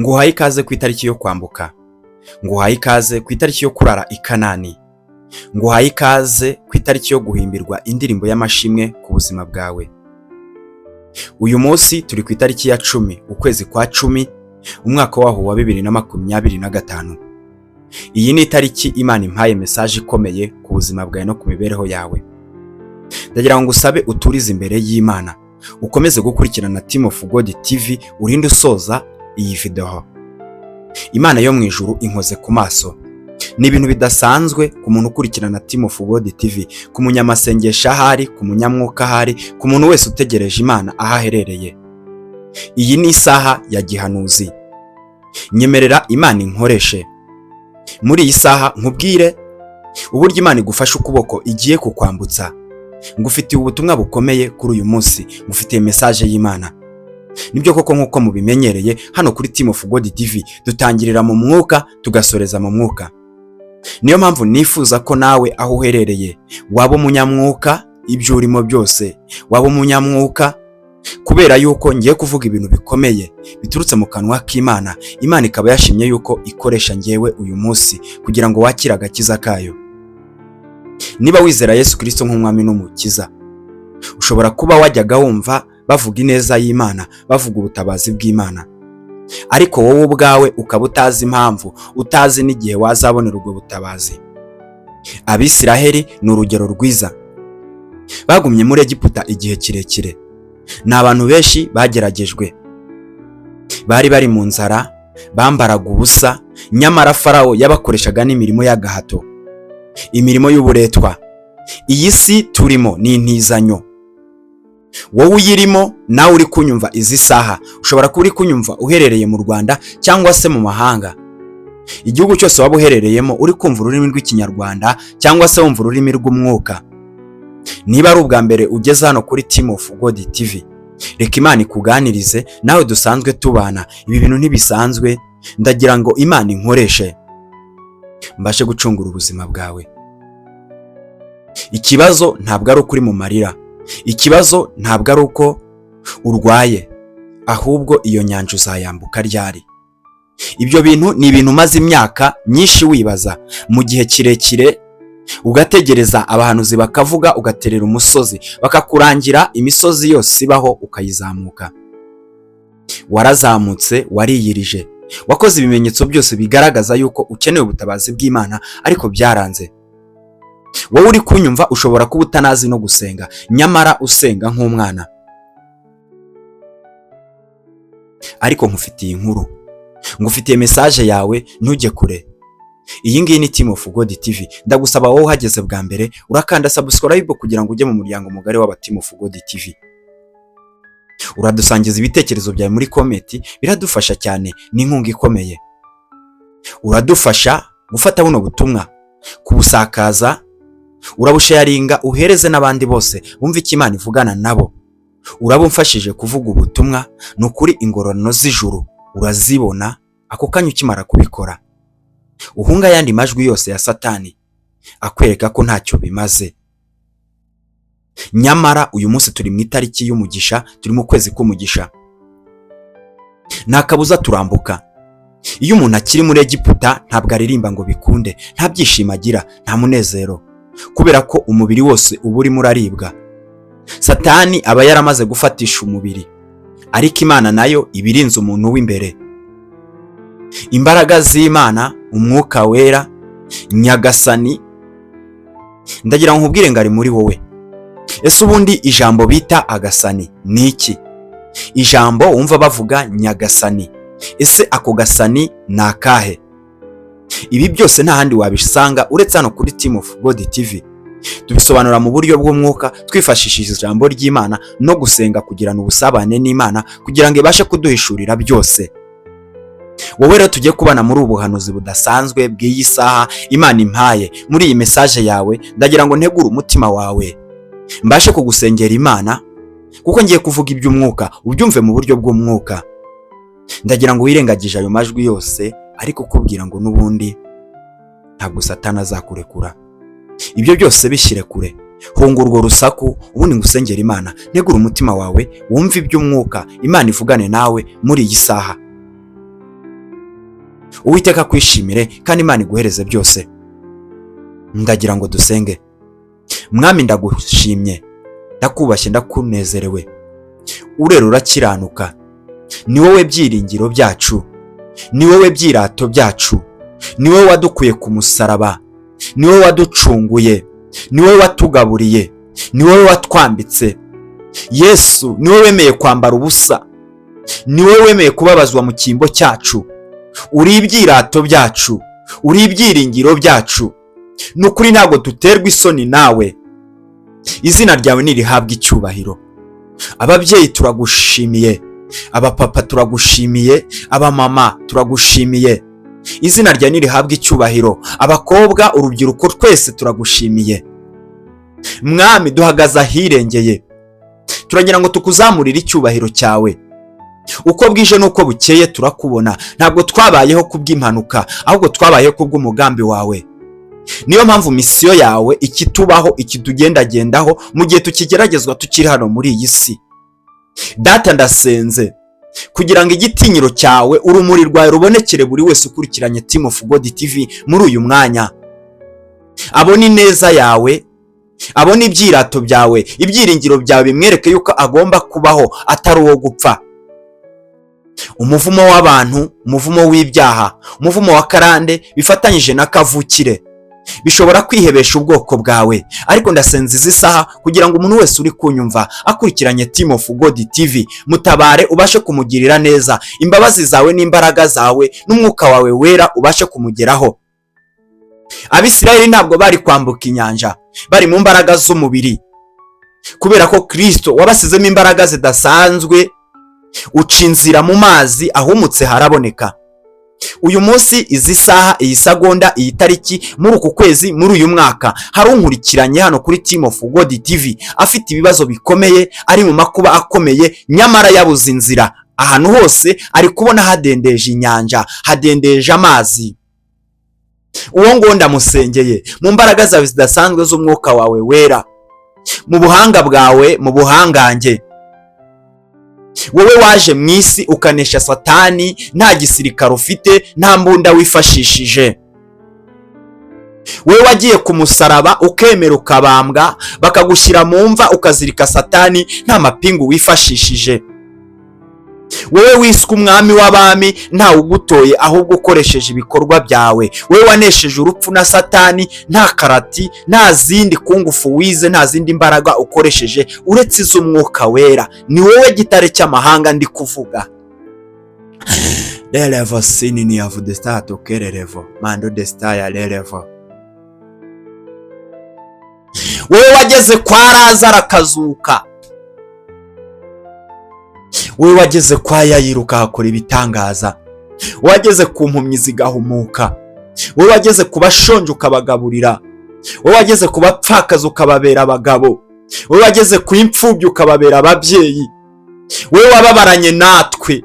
Nguhaye ikaze ku itariki yo kwambuka. Nguhaye ikaze ku itariki yo kurara i Kanani. Nguhaye ikaze ku itariki yo guhimbirwa indirimbo y'amashimwe ku buzima bwawe. Uyu munsi turi ku itariki ya 10 ukwezi kwa 10 umwaka waho wa 2025. Iyi ni itariki Imana impaye message ikomeye ku buzima bwawe no ku mibereho yawe. Ndagira ngo usabe uturize imbere y'Imana, ukomeze gukurikirana Team of God TV urinde usoza iyi video. Imana yo mu ijuru inkoze ku maso. Ni ibintu bidasanzwe ku muntu ukurikirana Team of God TV, ku munyamasengesha ahari, ku munyamwuka ahari, ku muntu wese utegereje Imana ahaherereye. Iyi ni isaha ya gihanuzi. Nyemerera Imana inkoreshe. Muri iyi saha nkubwire uburyo Imana igufasha ukuboko igiye kukwambutsa. Ngufitiye ubutumwa bukomeye kuri uyu munsi, ngufitiye message y'Imana. Nibyo koko nkuko mubimenyereye hano kuri Team of God TV dutangirira mu mwuka tugasoreza mu mwuka. Niyo mpamvu nifuza ko nawe aho uherereye waba umunyamwuka ibyo urimo byose, waba umunyamwuka kubera yuko ngiye kuvuga ibintu bikomeye biturutse mu kanwa k'Imana. Imana ikaba yashimye yuko ikoresha ngewe uyu munsi kugira ngo wakire agakiza kayo. Niba wizera Yesu Kristo nk'umwami n'umukiza, ushobora kuba wajyaga wumva bavuga ineza y'Imana, bavuga ubutabazi bw'Imana, ariko wowe ubwawe ukaba utazi impamvu, utazi n'igihe wazabonera ubwo butabazi. Abisiraheli ni urugero rwiza. Bagumye muri Egiputa igihe kirekire. Ni abantu benshi bageragejwe, bari bari mu nzara, bambaraga ubusa, nyamara Farawo yabakoreshaga n'imirimo y'agahato, imirimo y'uburetwa. Iyi si turimo ni intizanyo. Wowe uyirimo nawe uri kunyumva izi saha, ushobora kuba uri kunyumva uherereye mu Rwanda cyangwa se mu mahanga. Igihugu cyose waba uherereyemo uri kumva ururimi rw'Ikinyarwanda cyangwa se wumva ururimi rw'umwuka. Niba ari ubwa mbere ugeze hano kuri Team of God TV, reka Imana ikuganirize, nawe dusanzwe tubana. Ibi bintu ntibisanzwe, ndagira ngo Imana inkoreshe mbashe gucungura ubuzima bwawe. Ikibazo ntabwo ari ukuri mu marira, ikibazo ntabwo ari uko urwaye, ahubwo iyo nyanja uzayambuka ryari. Ibyo bintu ni ibintu maze imyaka myinshi wibaza, mu gihe kirekire ugategereza abahanuzi bakavuga, ugaterera umusozi bakakurangira imisozi yose ibaho ukayizamuka. Warazamutse, wariyirije, wakoze ibimenyetso byose bigaragaza yuko ukeneye ubutabazi bw'Imana, ariko byaranze. Wowe uri kunyumva ushobora kuba utanazi no gusenga, nyamara usenga nk'umwana. Ariko nkufitiye inkuru, ngufitiye message yawe, ntujye kure. Iyi ngiyi ni Team of God TV. Ndagusaba wowe uhageze bwa mbere urakanda subscribe kugira ngo ujye mu muryango mugari w'aba Team of God TV. Uradusangiza ibitekerezo byawe muri comment, biradufasha cyane, ni inkunga ikomeye. Uradufasha gufata buno butumwa, kubusakaza, urabusharinga uhereze n'abandi bose bumva icyo Imana ivugana nabo. Urabumfashije kuvuga ubutumwa, nukuri ingororano z'ijuru urazibona ako kanya ukimara kubikora. Uhunga yandi majwi yose ya Satani akwereka ko ntacyo bimaze. Nyamara uyu munsi turi mu itariki y'umugisha, turi mu kwezi k'umugisha. Nakabuza turambuka. Iyo umuntu akiri muri Egiputa ntabwo aririmba ngo bikunde, nta byishimo agira, nta munezero, kubera ko umubiri wose uba urimo uraribwa. Satani aba yaramaze gufatisha umubiri, ariko Imana nayo ibirinze umuntu w'imbere. Imbaraga z'Imana, umwuka wera, Nyagasani, ndagira ngo nkubwire ngari muri wowe. Ese ubundi ijambo bita agasani ni iki? Ijambo wumva bavuga Nyagasani, ese ako gasani ni akahe? Ibi byose nta handi wabisanga uretse hano kuri Team of God TV. Tubisobanura mu buryo bw'umwuka twifashishije ijambo ry'Imana no gusenga, kugirana ubusabane n'Imana kugira ngo ibashe kuduhishurira byose. Wowe rero tujye kubana muri ubuhanuzi budasanzwe bw'iyi saha Imana impaye. Muri iyi message yawe ndagira ngo ntegure umutima wawe, mbashe kugusengera Imana, kuko ngiye kuvuga iby'umwuka ubyumve mu buryo bw'umwuka. Ndagira ngo wirengagije ayo majwi yose ariko kubwira ngo n'ubundi ntabwo Satani azakurekura. Ibyo byose bishyire kure, hunga urwo rusaku, ubundi ngusengera Imana. Ntegura umutima wawe wumve iby'umwuka Imana ivugane nawe muri iyi saha. Uwiteka kwishimire kandi Imana iguhereze byose. Ndagira ngo dusenge. Mwami, ndagushimye, ndakubashye, ndakunezerewe. Urera urakiranuka, ni wowe byiringiro byacu, ni wowe byirato byacu, ni wowe wadukuye ku musaraba, ni wowe waducunguye, ni wowe watugaburiye, ni wowe watwambitse. Yesu, ni wowe wemeye kwambara ubusa, ni wowe wemeye kubabazwa mu cyimbo cyacu. Uri ibyirato byacu, uri ibyiringiro byacu. Nukuri ntabwo duterwa isoni nawe. Izina ryawe nirihabwa icyubahiro. Ababyeyi turagushimiye, abapapa turagushimiye, abamama turagushimiye. Izina ryawe nirihabwa icyubahiro. Abakobwa, urubyiruko, twese turagushimiye. Mwami, duhagaze ahirengeye, turagira ngo tukuzamurire icyubahiro cyawe. Uko bwije nuko bukeye turakubona. Ntabwo twabayeho kubw'impanuka, ahubwo twabayeho kubw'umugambi wawe. Niyo mpamvu misiyo yawe ikitubaho, ikitugendagendaho mu gihe tukigeragezwa tukiri hano muri iyi si. Data, ndasenze kugira ngo igitinyiro cyawe, urumuri rwawe rubonekere buri wese ukurikiranye Team of God TV muri uyu mwanya. Abone ineza yawe, abone ibyirato byawe, ibyiringiro byawe bimwereke yuko agomba kubaho atari uwo gupfa. Umuvumo w'abantu, umuvumo w'ibyaha, umuvumo wa karande bifatanyije na kavukire bishobora kwihebesha ubwoko bwawe. Ariko ndasenze izi saha kugira ngo umuntu wese uri kunyumva akurikiranye Team of God TV, mutabare ubashe kumugirira neza. Imbabazi zawe n'imbaraga zawe n'umwuka wawe wera ubashe kumugeraho. Abisirayeli ntabwo bari kwambuka inyanja bari mu mbaraga z'umubiri, kubera ko Kristo wabasizemo imbaraga zidasanzwe. Uca inzira mu mazi, ahumutse haraboneka. Uyu munsi, izi saha, iyi segonda, iyi tariki, muri uku kwezi, muri uyu mwaka, hari unkurikiranye hano kuri Team of God TV afite ibibazo bikomeye, ari mu makuba akomeye, nyamara yabuze inzira. Ahantu hose ari kubona hadendeje inyanja, hadendeje amazi. Uwo ngo ndamusengeye mu mbaraga zawe zidasanzwe z'umwuka wawe wera, mu buhanga bwawe, mu buhangange. Wowe waje mu isi ukanesha Satani, nta gisirikare ufite, nta mbunda wifashishije. Wowe wagiye ku musaraba ukemera ukabambwa, bakagushyira mu mva ukazirika Satani, nta mapingu wifashishije. Wowe wiswe umwami w'abami, nta ugutoye, ahubwo ukoresheje ibikorwa byawe. Wowe wanesheje urupfu na Satani, nta karati, nta zindi kungufu wize, nta zindi mbaraga ukoresheje uretse iz'umwuka wera. Ni wowe gitare cy'amahanga ndi kuvuga. Relevo sinini yavu de stato kererevo mando de staya relevo. Wowe wageze kwa Lazaro akazuka, wowe wageze kwa Yayiru ukahakora ibitangaza, wageze ku mpumyi zigahumuka, wowe wageze ku bashonje ukabagaburira, wowe wageze ku bapfakazi ukababera abagabo, wowe wageze ku imfubyi ukababera ababyeyi, wowe wababaranye natwe,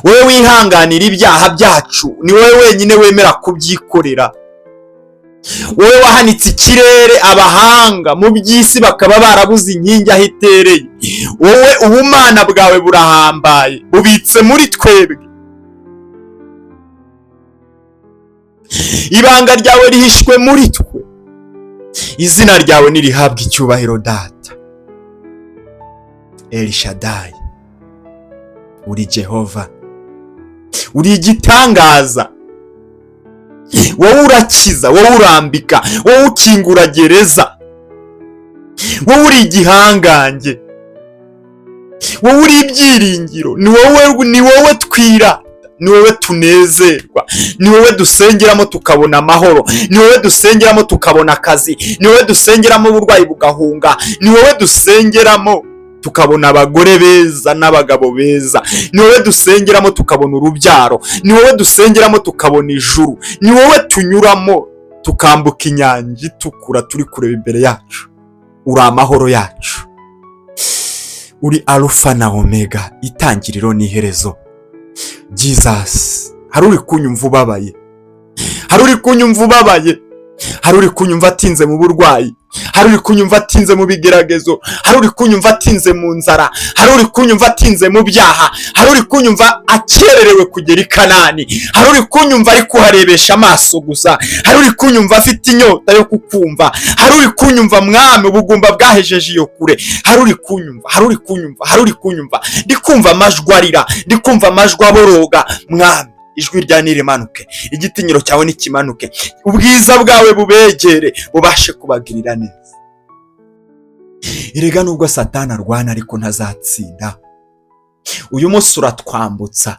wowe wihanganira ibyaha byacu, ni wowe wenyine wemera kubyikorera. Wowe wahanitse ikirere, abahanga mu by'isi bakaba barabuze inkingi aho itereye. Wowe ubumana bwawe burahambaye, bubitse muri twebwe. Ibanga ryawe rihishwe muri twe. Izina ryawe nirihabwa icyubahiro Data. El Shaddai, uri Jehova, uri igitangaza. Wowe urakiza, wowe urambika, wowe ukingura gereza, wowe uri igihangange, wowe uri ibyiringiro. Ni wowe twira, ni wowe tunezerwa, ni wowe dusengeramo tukabona amahoro, ni wowe dusengeramo tukabona akazi, ni wowe dusengeramo uburwayi bugahunga, ni wowe dusengeramo tukabona abagore beza n'abagabo beza, ni wowe dusengeramo tukabona urubyaro, ni wowe dusengeramo tukabona ijuru, ni wowe tunyuramo tukambuka inyanja itukura turi kureba imbere yacu. Uri amahoro yacu, uri Alpha na Omega, itangiriro n'iherezo. Jesus, hari uri kunyumva ubabaye, hari uri kunyumva ubabaye, hari uri kunyumva atinze mu burwayi, hari uri kunyumva atinze mu bigeragezo, hari uri kunyumva atinze mu nzara, hari uri kunyumva atinze mu byaha, hari uri kunyumva akererewe kugera i Kanani, hari uri kunyumva ari kuharebesha amaso gusa, hari uri kunyumva afite inyota yo kukumva, hari uri kunyumva mwami ubugumba bwahejeje iyo kure, hari uri kunyumva, hari uri kunyumva, hari uri kunyumva, ndi kumva amajwi arira, ndi kumva amajwi aboroga. Mwami, ijwi rya nirimanuke, igitinyiro cyawe nikimanuke, ubwiza bwawe bubegere, bubashe kubagirira neza. Erega nubwo Satani arwana ariko ntazatsinda. Uyu munsi uratwambutsa,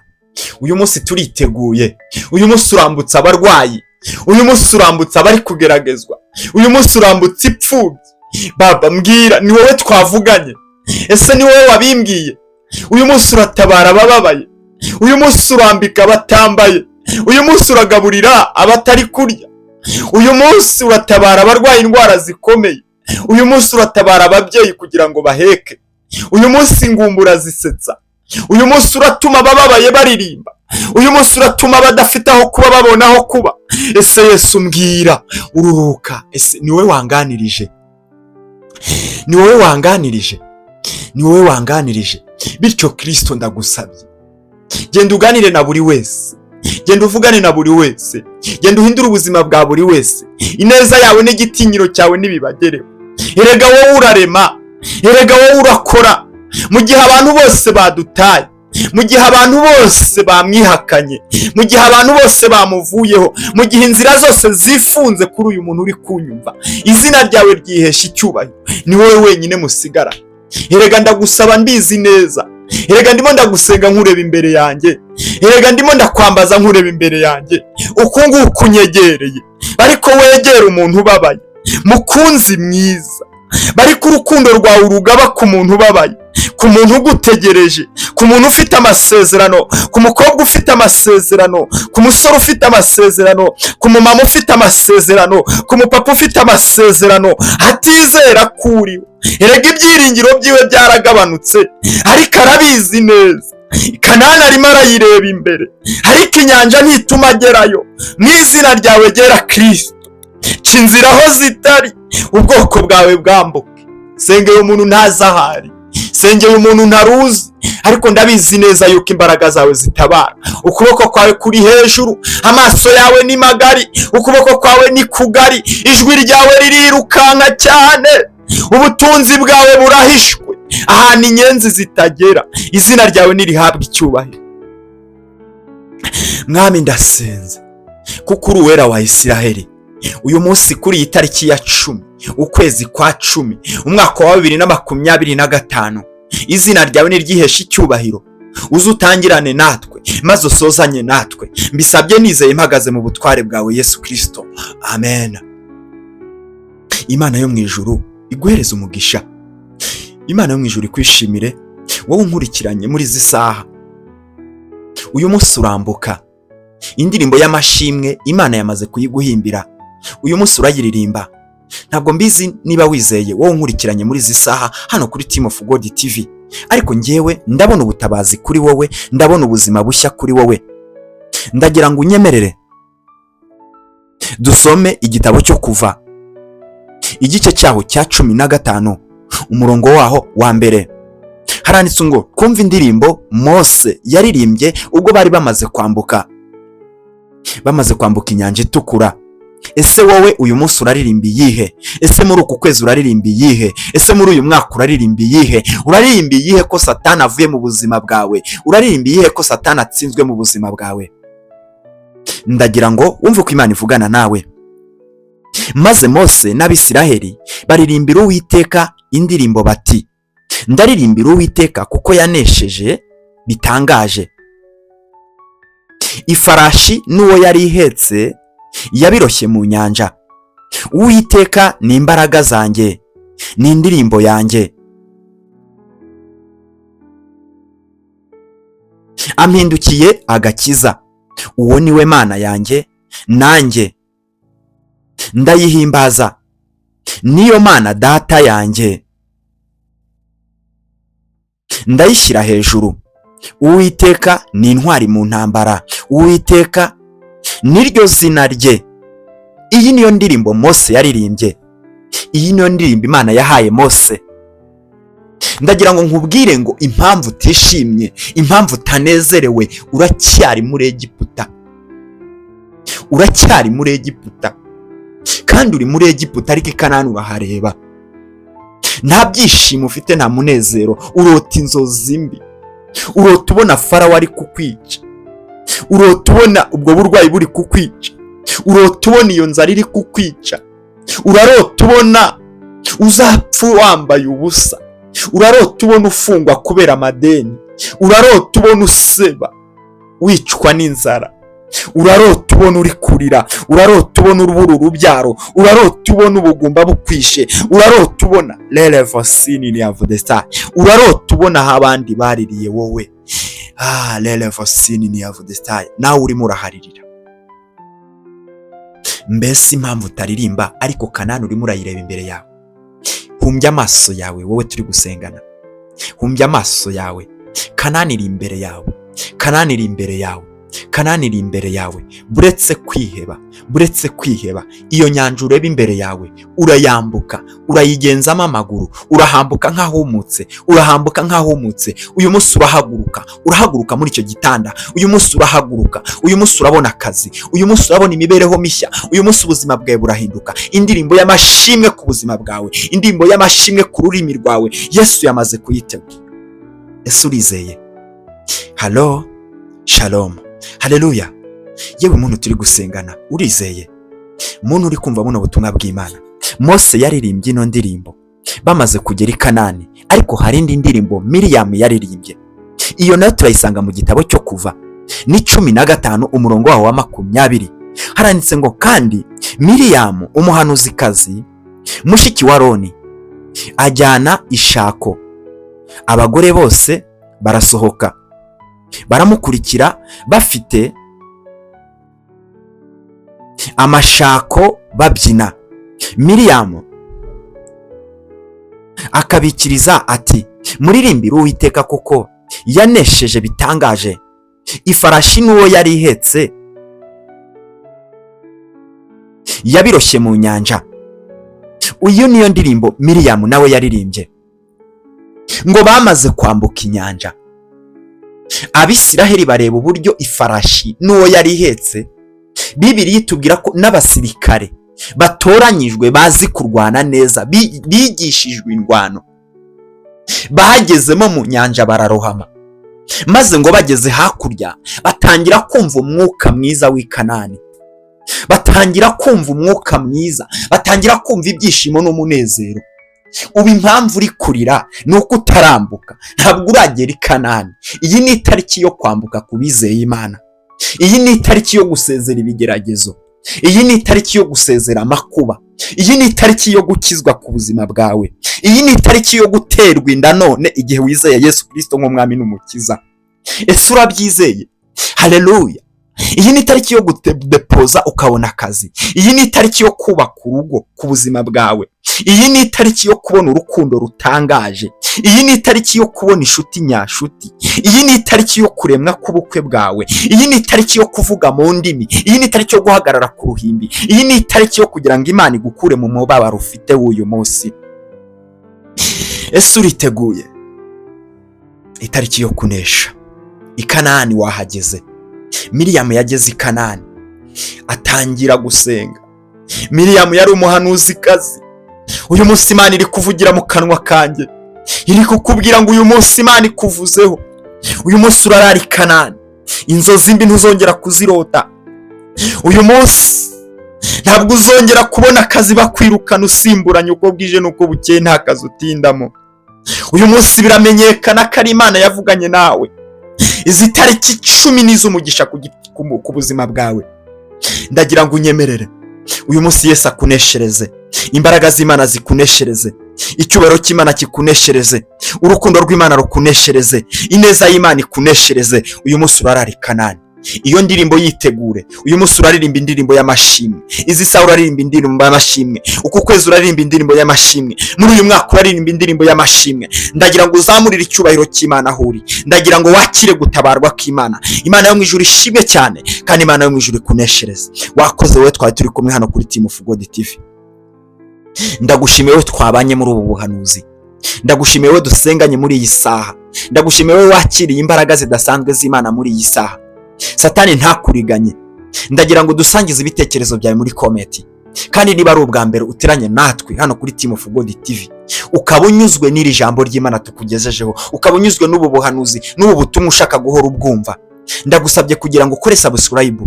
uyu munsi turiteguye, uyu munsi urambutsa abarwayi, uyu munsi urambutsa abari kugeragezwa, uyu munsi urambutsa ipfubyi. Baba mbwira, ni wowe twavuganye, ese ni wowe wabimbwiye? Uyu munsi uratabara abababaye, uyu munsi urambika abatambaye, uyu munsi uragaburira abatari kurya, uyu munsi uratabara abarwaye indwara zikomeye, uyu munsi uratabara ababyeyi kugira ngo baheke, uyu munsi ingumba urazisetsa, uyu munsi uratuma abababaye baririmba, uyu munsi uratuma abadafite aho kuba babona aho kuba. Ese Yesu mbwira, ururuka. Ese ni wowe wanganirije, ni wowe wanganirije, ni wowe wanganirije. Bityo Kristo ndagusabye, genda uganire na buri wese, genda uvugane na buri wese, genda uhindure ubuzima bwa buri wese, ineza yawe n'igitinyiro cyawe nibibagereho. Erega wowe urarema, erega wowe urakora. Mu gihe abantu bose badutaye, mu gihe abantu bose bamwihakanye, mu gihe abantu bose bamuvuyeho, mu gihe inzira zose zifunze kuri uyu muntu uri kunyumva, izina ryawe ryihesha icyubahiro, ni wowe wenyine musigara. Erega ndagusaba mbizi neza, erega ndimo ndagusenga nkureba imbere yanjye, erega ndimo ndakwambaza nkureba imbere yanjye, uku nguku unyegereye. Ariko wegera umuntu ubabaye, mukunzi mwiza, bariko urukundo rwawe urugaba ku muntu ubabaye, ku muntu ugutegereje, ku muntu ufite amasezerano, ku mukobwa ufite amasezerano, ku musore ufite amasezerano, ku mumama ufite amasezerano, ku mupapa ufite amasezerano, atizera kuriwe. Erega ibyiringiro byiwe byaragabanutse, ariko arabizi neza. Kanani arimo arayireba imbere, ariko inyanja ntituma agerayo. Mu izina ryawe ryera Kristo, ca inzira aho zitari, ubwoko bwawe bwambuke. Sengera umuntu ntazi ahari, sengera umuntu ntaruzi, ariko ndabizi neza yuko imbaraga zawe zitabara. Ukuboko kwawe kuri hejuru, amaso yawe ni magari, ukuboko kwawe ni kugari, ijwi ryawe ririrukanka cyane, ubutunzi bwawe burahishwe ahantu inyenzi zitagera. Izina ryawe nirihabwa icyubahiro. Mwami ndasenze, kuko uri uwera wa Isiraheli. Uyu munsi kuri iyi tariki ya 10 ukwezi kwa 10 umwaka wa 2025, izina ryawe niryihesha icyubahiro. Uzutangirane natwe maze usozanye natwe, mbisabye nizeye mpagaze mu butware bwawe Yesu Kristo, amen. Imana yo mu ijuru iguhereza umugisha, Imana yo mu ijuru ikwishimire wowe unkurikiranye muri izi saha. Uyu munsi urambuka, indirimbo y'amashimwe Imana yamaze kuyiguhimbira. Uyu munsi urayiririmba. Ntabwo mbizi niba wizeye wowe unkurikiranye muri izi saha hano kuri Team of God TV, ariko njyewe ndabona ubutabazi kuri wowe, ndabona ubuzima bushya kuri wowe. Ndagira ngo unyemerere dusome igitabo cyo Kuva, igice cyaho cya 15, umurongo waho wa mbere. Haranditse ngo twumve indirimbo Mose yaririmbye ubwo bari bamaze kwambuka inyanja itukura. Ese wowe uyu munsi uraririmba iyihe? Ese muri uku kwezi uraririmba iyihe? Ese muri uyu mwaka uraririmba iyihe? Uraririmba iyihe ko Satani avuye mu buzima bwawe? Uraririmba iyihe ko Satani atsinzwe mu buzima bwawe? Ndagira ngo wumve ko Imana ivugana nawe. Maze Mose n'Abisiraheli baririmbira Uwiteka indirimbo bati, ndaririmbira Uwiteka kuko yanesheje bitangaje. Ifarashi n'uwo yari ihetse yabiroshye mu nyanja. Uwiteka ni imbaraga zanjye, ni indirimbo yanjye. Ampindukiye agakiza, uwo niwe Mana yanjye, nanjye ndayihimbaza. Niyo Mana data yanjye, ndayishyira hejuru. Uwiteka ni intwari mu ntambara, Uwiteka niryo zina rye. Iyi niyo ndirimbo Mose yaririmbye. Iyi niyo ndirimbo Imana yahaye Mose. Ndagira ngo nkubwire ngo impamvu utishimye, impamvu utanezerewe, uracyari muri Egiputa. Uracyari muri Egiputa. Kandi uri muri Egiputa ariko i Kanani urahareba. Nta byishimo ufite, nta munezero, urota inzozi mbi. Urota ubona Farawo ari kukwica. Urota ubona ubwo burwayi buri kukwica. Urota ubona iyo nzara iri kukwica. Urarota ubona uzapfa wambaye ubusa. Urarota ubona ufungwa kubera amadeni. Urarota ubona useba wicwa n'inzara. Urarota ubona uri kurira. Urarota ubona urubura urubyaro. Urarota ubona ubugumba bukwishe. Urarota ubona Iravuze Iravuze. Urarota ubona aho abandi baririye wowe. Iravuze Iravuze. Nawe urimo uraharirira. Mbese impamvu utaririmba ariko Kanani urimo urayireba imbere yawe. Humbya amaso yawe wowe turi gusengana. Humbya amaso yawe. Kanani iri imbere yawe. Kanani iri imbere yawe. Kanani iri imbere yawe. Buretse kwiheba, buretse kwiheba, iyo nyanja ureba imbere yawe urayambuka, urayigenzamo amaguru, urahambuka nk'ahumutse, urahambuka nk'ahumutse. Uyu munsi urahaguruka muri icyo gitanda. Uyu munsi urahaguruka, uyu munsi urabona akazi, uyu munsi urabona imibereho mishya, uyu munsi ubuzima bwawe burahinduka. Indirimbo y'amashimwe ku buzima bwawe, indirimbo y'amashimwe ku rurimi rwawe Yesu yamaze kuyitegura. Ese urizeye? Halo, shalom, haleluya. Yewe muntu turi gusengana, urizeye? Muntu uri kumva buno butumwa bw'Imana. Mose yaririmbye ino ndirimbo bamaze kugera i Kanani, ariko hari indi ndirimbo Miriyamu yaririmbye. Iyo nayo turayisanga mu gitabo cyo Kuva ni 15 umurongo waho wa 20. Haranditse ngo kandi Miriyamu umuhanuzikazi mushiki wa Aroni ajyana ishako. Abagore bose barasohoka baramukurikira bafite amashako babyina. Miriyamu akabikiriza ati muririmbire Uwiteka kuko yanesheje bitangaje. Ifarashi n'uwo yari ihetse yabiroshye mu nyanja. Uyu niyo ndirimbo Miriyamu nawe yaririmbye. Ngo bamaze kwambuka inyanja, Abisiraheli bareba uburyo ifarashi n'uwo yari ihetse. Bibiliya itubwira ko n'abasirikare batoranyijwe bazi kurwana neza, bigishijwe indwano, bahagezemo mu nyanja bararohama. Maze ngo bageze hakurya batangira kumva umwuka mwiza w'i Kanani. Batangira kumva umwuka mwiza, batangira kumva ibyishimo n'umunezero. Ubu impamvu uri kurira nuko utarambuka, ntabwo uragera i Kanani. Iyi ni itariki yo kwambuka ku bizeye Imana. Iyi ni itariki yo gusezera ibigeragezo. Iyi ni itariki yo gusezera amakuba. Iyi ni itariki yo gukizwa ku buzima bwawe. Iyi ni itariki yo guterwa inda none igihe wizeye Yesu Kristo nk'umwami n'umukiza. Ese urabyizeye? Haleluya. Iyi ni itariki yo gudepoza ukabona akazi. Iyi ni itariki yo kubaka urugo ku buzima bwawe. Iyi ni itariki yo kubona urukundo rutangaje. Iyi ni itariki yo kubona inshuti nyashuti. Iyi ni itariki yo kuremwa k'ubukwe bwawe. Iyi ni itariki yo kuvuga mu ndimi. Iyi ni itariki yo guhagarara ku ruhimbi. Iyi ni itariki yo kugira ngo Imana igukure mu mubabaro ufite w'uyu munsi. Ese uriteguye? Itariki yo kunesha. I Kanani wahageze. Miriyamu yageze i Kanani atangira gusenga. Miriyamu yari umuhanuzikazi. Uyu munsi Imana iri kuvugira mu kanwa kanjye, iri kukubwira ngo uyu munsi Imana ikuvuzeho. Uyu munsi urarara i Kanani, inzozi mbi ntuzongera kuzirota. Uyu munsi ntabwo uzongera kubona akazi bakwirukana usimburanye uko bwije n'uko bukeye, nta kazi utindamo. Uyu munsi biramenyekana ko ari Imana yavuganye nawe. Izi tariki 10 n'izumugisha ku buzima bwawe. Ndagira ngo unyemerere uyu munsi Yesu akuneshereze, imbaraga z'Imana zikuneshereze, icyubahiro cy'Imana kikuneshereze, urukundo rw'Imana rukuneshereze, ineza y'Imana ikuneshereze. Uyu munsi urarara i Kanani. Iyo ndirimbo yitegure. Uyu munsi uraririmba indirimbo y'amashimwe. Izi saha uraririmba indirimbo y'amashimwe. Uku kwezi uraririmba indirimbo y'amashimwe. Muri uyu mwaka uraririmba indirimbo y'amashimwe. Ndagira ngo uzamurire icyubahiro cy'Imana aho uri. Ndagira ngo wakire gutabarwa k'Imana. Imana yo mu ijuru ishimwe cyane, kandi Imana yo mu ijuru ikuneshereze. Wakoze wowe twari turi kumwe hano kuri Team of God TV. Ndagushimiye wowe twabanye muri ubu buhanuzi, ndagushimiye wowe dusenganye muri iyi saha, ndagushimiye wowe wakiriye imbaraga zidasanzwe z'Imana muri iyi saha. Satani ntakuriganye, ndagira ngo dusangize ibitekerezo byawe muri komenti. Kandi niba ari ubwa mbere uteranye natwe hano kuri Team of God TV, ukaba unyuzwe n'iri jambo ry'Imana tukugejejeho, ukaba unyuzwe n'ubu buhanuzi, n'ubu butumwa ushaka guhora ubwumva, ndagusabye kugira ngo ukore subscribe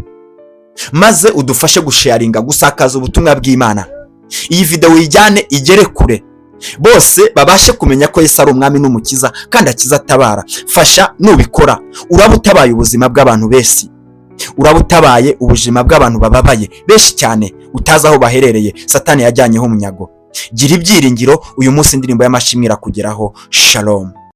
maze udufashe gusharinga, gusakaza ubutumwa bw'Imana. Iyi video yijyane igere kure, bose babashe kumenya ko Yesu ari umwami n'umukiza kandi akiza atabara. Fasha nubikora, uraba utabaye ubuzima bw'abantu besi, uraba utabaye ubuzima bw'abantu bababaye benshi cyane utazi aho baherereye, Satani yajyanyeho umunyago. Gira ibyiringiro, uyu munsi indirimbo y'amashimwe irakugeraho. Shalom.